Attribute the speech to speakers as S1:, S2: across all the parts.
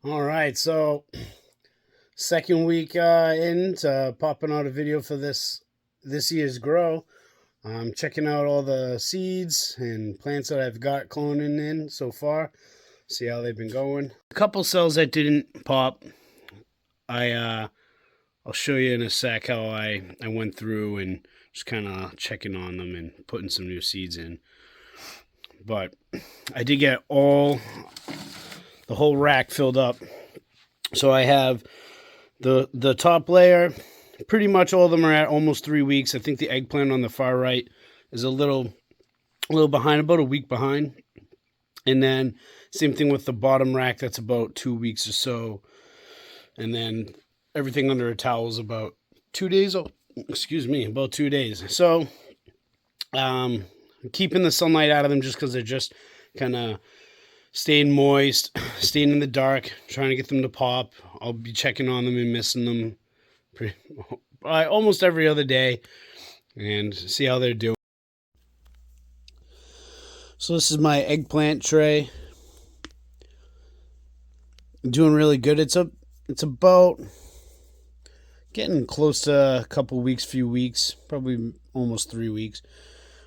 S1: All right, so second week into popping out a video for this year's grow. I'm checking out all the seeds and plants that I've got cloning in so far. See how they've been going. A couple cells that didn't pop. I'll show you in a sec how I went through and just kind of checking on them and putting some new seeds in. But I did get the whole rack filled up. So I have the top layer. Pretty much all of them are at almost 3 weeks. I think the eggplant on the far right is a little behind, about a week behind. And then same thing with the bottom rack. That's about 2 weeks or so. And then everything under a towel is about 2 days. About 2 days. So keeping the sunlight out of them just because they're just kind of staying moist, staying in the dark, trying to get them to pop. I'll be checking on them and missing them almost every other day and see how they're doing. So this is my eggplant tray. Doing really good. It's about getting close to a couple weeks, few weeks, probably almost 3 weeks.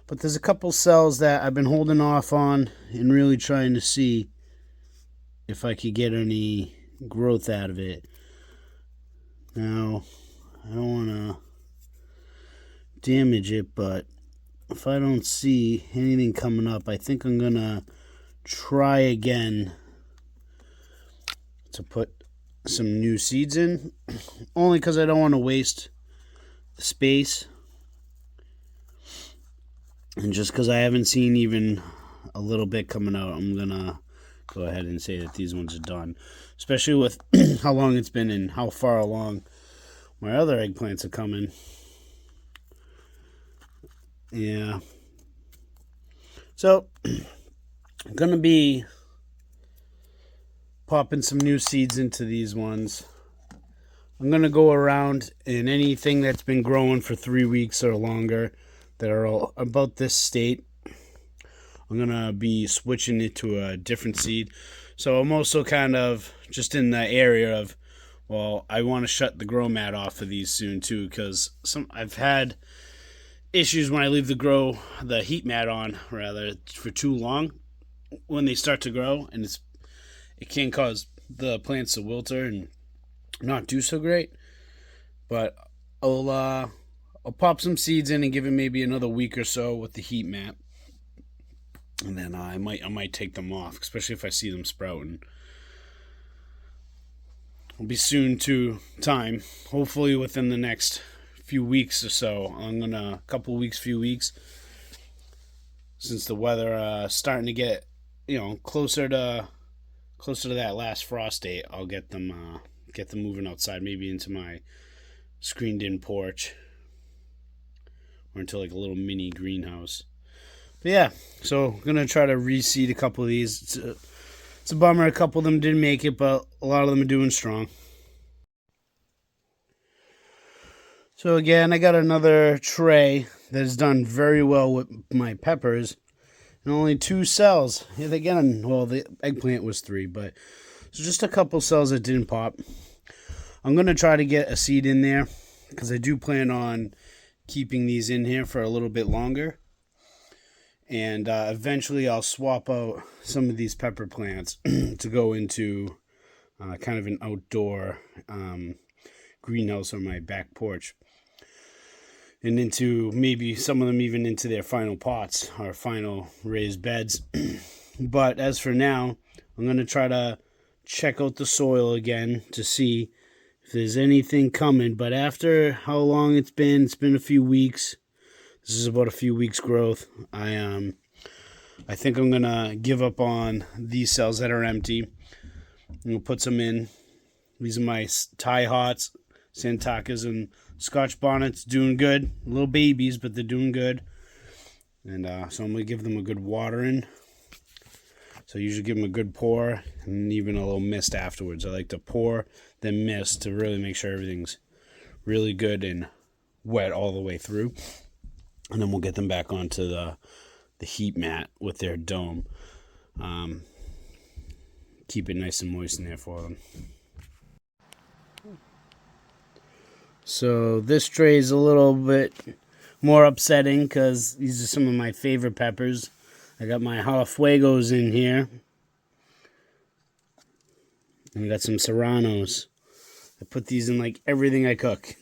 S1: But there's a couple cells that I've been holding off on and really trying to see if I could get any growth out of it. Now, I don't want to damage it, but if I don't see anything coming up, I think I'm going to try again to put some new seeds in. Only because I don't want to waste the space. And just because I haven't seen even a little bit coming out, I'm going to go ahead and say that these ones are done. Especially with how long it's been and how far along my other eggplants are coming. Yeah. So, I'm going to be popping some new seeds into these ones. I'm going to go around in anything that's been growing for 3 weeks or longer that are all about this state. I'm going to be switching it to a different seed. So I'm also kind of just in the area of, well, I want to shut the grow mat off of these soon too, because I've had issues when I leave the heat mat on rather for too long when they start to grow, and it can cause the plants to wilter and not do so great. But I'll pop some seeds in and give it maybe another week or so with the heat mat, and then I might take them off, especially if I see them sprouting. It'll be soon to time, hopefully within the next few weeks or so. Few weeks, since the weather starting to get closer to that last frost date. I'll get them moving outside, maybe into my screened in porch or into like a little mini greenhouse. But yeah, so I'm gonna try to reseed a couple of these. It's a bummer a couple of them didn't make it, but a lot of them are doing strong. So again, I got another tray that has done very well with my peppers, and only 2 cells. Yet again, well, the eggplant was 3, but so just a couple cells that didn't pop. I'm gonna try to get a seed in there because I do plan on keeping these in here for a little bit longer. And eventually I'll swap out some of these pepper plants to go into kind of an outdoor greenhouse on my back porch. And into maybe some of them even into their final pots or final raised beds. But as for now, I'm going to try to check out the soil again to see if there's anything coming. But after how long it's been a few weeks. This is about a few weeks growth. I think I'm going to give up on these cells that are empty. I'm going to put some in. These are my Thai Hots, Santakas, and Scotch Bonnets. Doing good. Little babies, but they're doing good. And so I'm going to give them a good watering. So I usually give them a good pour and even a little mist afterwards. I like to pour, then mist to really make sure everything's really good and wet all the way through. And then we'll get them back onto the heat mat with their dome. keep it nice and moist in there for them. So this tray is a little bit more upsetting because these are some of my favorite peppers. I got my jalafuegos in here. And I got some serranos. I put these in like everything I cook.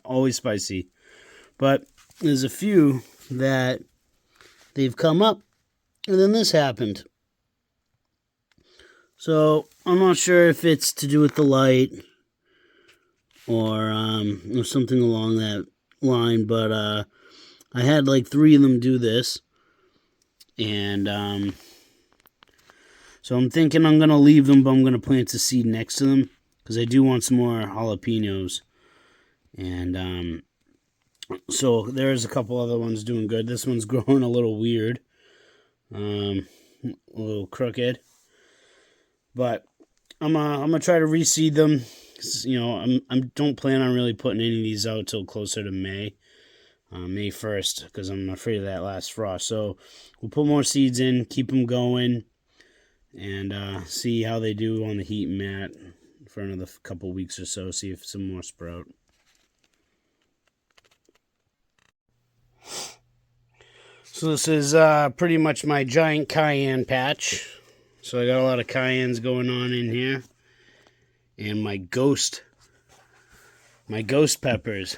S1: Always spicy. But there's a few that they've come up and then this happened. So I'm not sure if it's to do with the light or something along that line, but I had like 3 of them do this, and so I'm thinking I'm gonna leave them, but I'm gonna plant a seed next to them because I do want some more jalapenos, and so there's a couple other ones doing good. This one's growing a little weird, a little crooked, but I'm gonna try to reseed them. You know, I don't plan on really putting any of these out till closer to May 1st, because I'm afraid of that last frost. So we'll put more seeds in, keep them going, and see how they do on the heat mat for another couple weeks or so. See if some more sprout. So this is pretty much my giant cayenne patch. So I got a lot of cayennes going on in here. And my ghost peppers.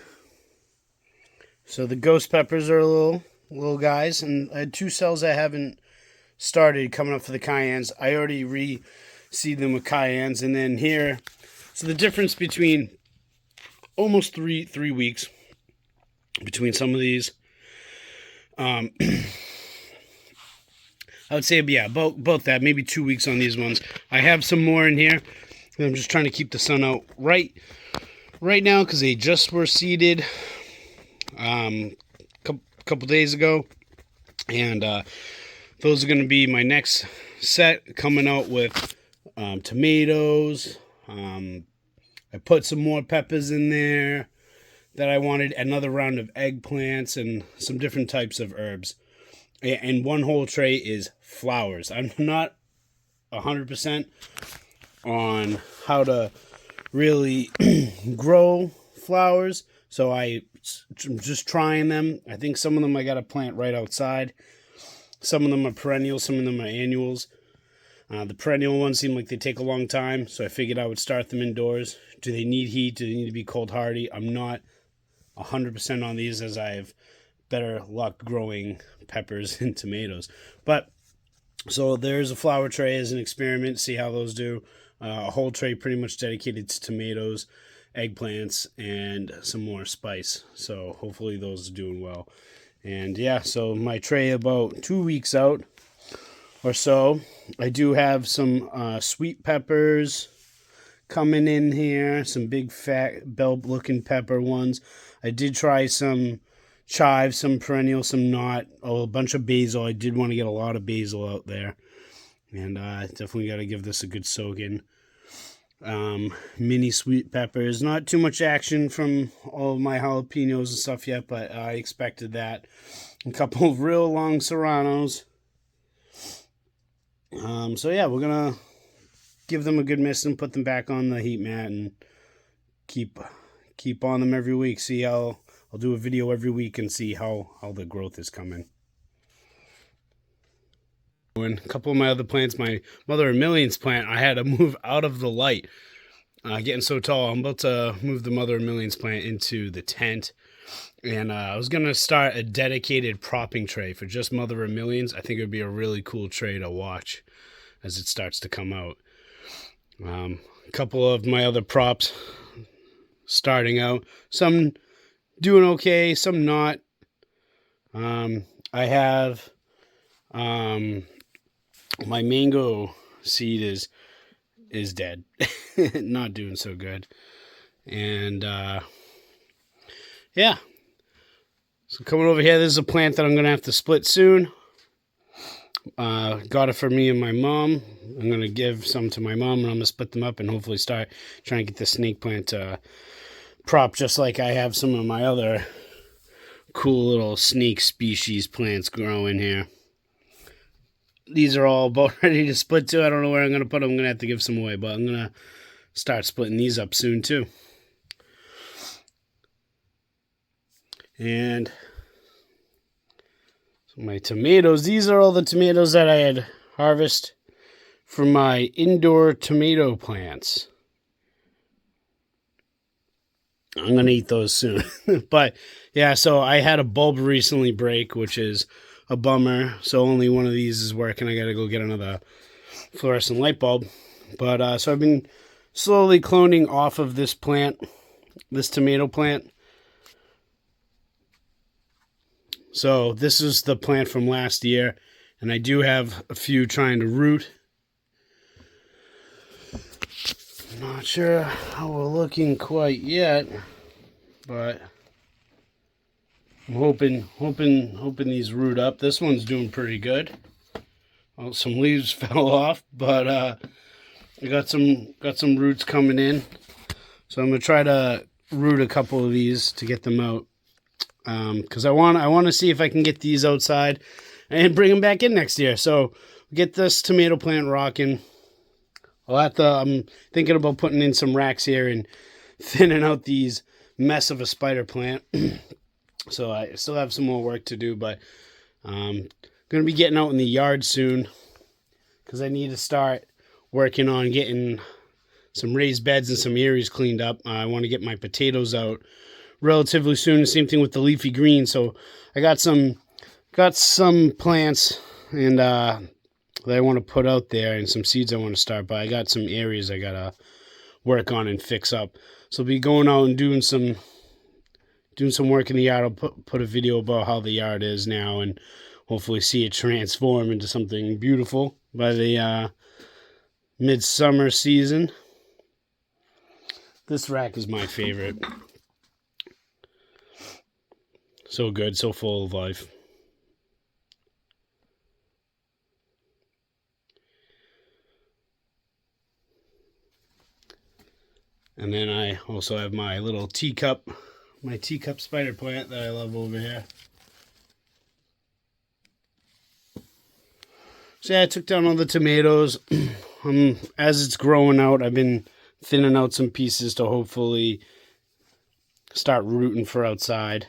S1: So the ghost peppers are little guys, and I had 2 cells that haven't started coming up for the cayennes. I already reseed them with cayennes, and then here, so the difference between almost three weeks between some of these, I would say, yeah, both that, maybe 2 weeks on these ones. I have some more in here. I'm just trying to keep the sun out right now because they just were seeded couple days ago, and those are going to be my next set, coming out with tomatoes. I put some more peppers in there that I wanted, another round of eggplants, and some different types of herbs. And one whole tray is flowers. I'm not 100% on how to really grow flowers, so I'm just trying them. I think some of them I got to plant right outside. Some of them are perennials, some of them are annuals. The perennial ones seem like they take a long time, so I figured I would start them indoors. Do they need heat? Do they need to be cold hardy? I'm not 100% on these, as I have better luck growing peppers and tomatoes. But so there's a flower tray as an experiment, see how those do. A whole tray pretty much dedicated to tomatoes, eggplants, and some more spice. So hopefully those are doing well. And yeah, so my tray about 2 weeks out or so. I do have some sweet peppers coming in here, some big fat bell-looking pepper ones. I did try some chives, some perennial, some not. Oh, a bunch of basil. I did want to get a lot of basil out there. And definitely got to give this a good soak in. Mini sweet peppers. Not too much action from all of my jalapenos and stuff yet, but I expected that. A couple of real long serranos. So yeah, we're going to give them a good mist and put them back on the heat mat and keep on them every week. See how I'll do a video every week and see how the growth is coming. And a couple of my other plants, my Mother of Millions plant, I had to move out of the light. Getting so tall, I'm about to move the Mother of Millions plant into the tent. And I was going to start a dedicated propping tray for just Mother of Millions. I think it would be a really cool tray to watch as it starts to come out. A couple of my other props starting out. Some doing okay, some not. I have my mango seed is dead. Not doing so good. And yeah. So coming over here, this is a plant that I'm going to have to split soon. Got it for me and my mom. I'm going to give some to my mom, and I'm going to split them up and hopefully start trying to get the snake plant prop, just like I have some of my other cool little snake species plants growing here. these are all about ready to split too. I don't know where I'm going to put them. I'm going to have to give some away, but I'm going to start splitting these up soon too. And so my tomatoes, these are all the tomatoes that I had harvested from my indoor tomato plants. I'm going to eat those soon. But yeah, so I had a bulb recently break, which is a bummer. So only one of these is working. I got to go get another fluorescent light bulb. But so I've been slowly cloning off of this plant, this tomato plant. So this is the plant from last year, and I do have a few trying to root. Not sure how we're looking quite yet, but I'm hoping these root up. This one's doing pretty good. Well, some leaves fell off, but I got some roots coming in. So I'm gonna try to root a couple of these to get them out, because I want to see if I can get these outside and bring them back in next year. So get this tomato plant rocking. I'm thinking about putting in some racks here and thinning out these mess of a spider plant. So I still have some more work to do, but I'm going to be getting out in the yard soon because I need to start working on getting some raised beds and some areas cleaned up. I want to get my potatoes out relatively soon. The same thing with the leafy greens. So I got some plants and that I want to put out there and some seeds I want to start, but I got some areas I got to work on and fix up. So I'll be going out and doing some work in the yard. I'll put a video about how the yard is now and hopefully see it transform into something beautiful by the midsummer season. This rack is my favorite. So good, so full of life. And then I also have my little teacup spider plant that I love over here. So yeah, I took down all the tomatoes. As it's growing out, I've been thinning out some pieces to hopefully start rooting for outside.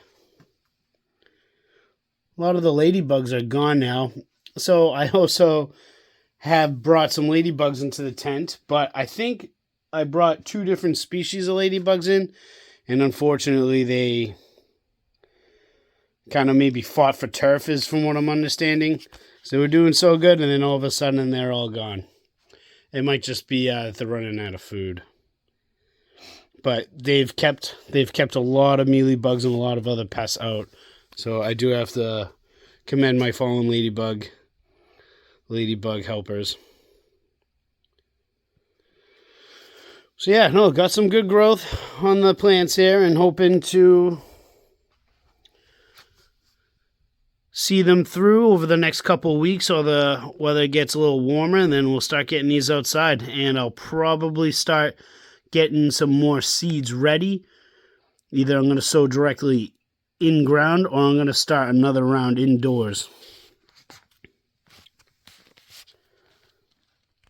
S1: A lot of the ladybugs are gone now. So I also have brought some ladybugs into the tent, but I think I brought 2 different species of ladybugs in, and unfortunately they kind of maybe fought for turf, is from what I'm understanding. So they were doing so good, and then all of a sudden they're all gone. It might just be they're running out of food. But they've kept a lot of mealybugs and a lot of other pests out. So I do have to commend my fallen ladybug helpers. So yeah, no, got some good growth on the plants here and hoping to see them through over the next couple of weeks, or the weather gets a little warmer, and then we'll start getting these outside. And I'll probably start getting some more seeds ready. Either I'm going to sow directly in ground or I'm going to start another round indoors.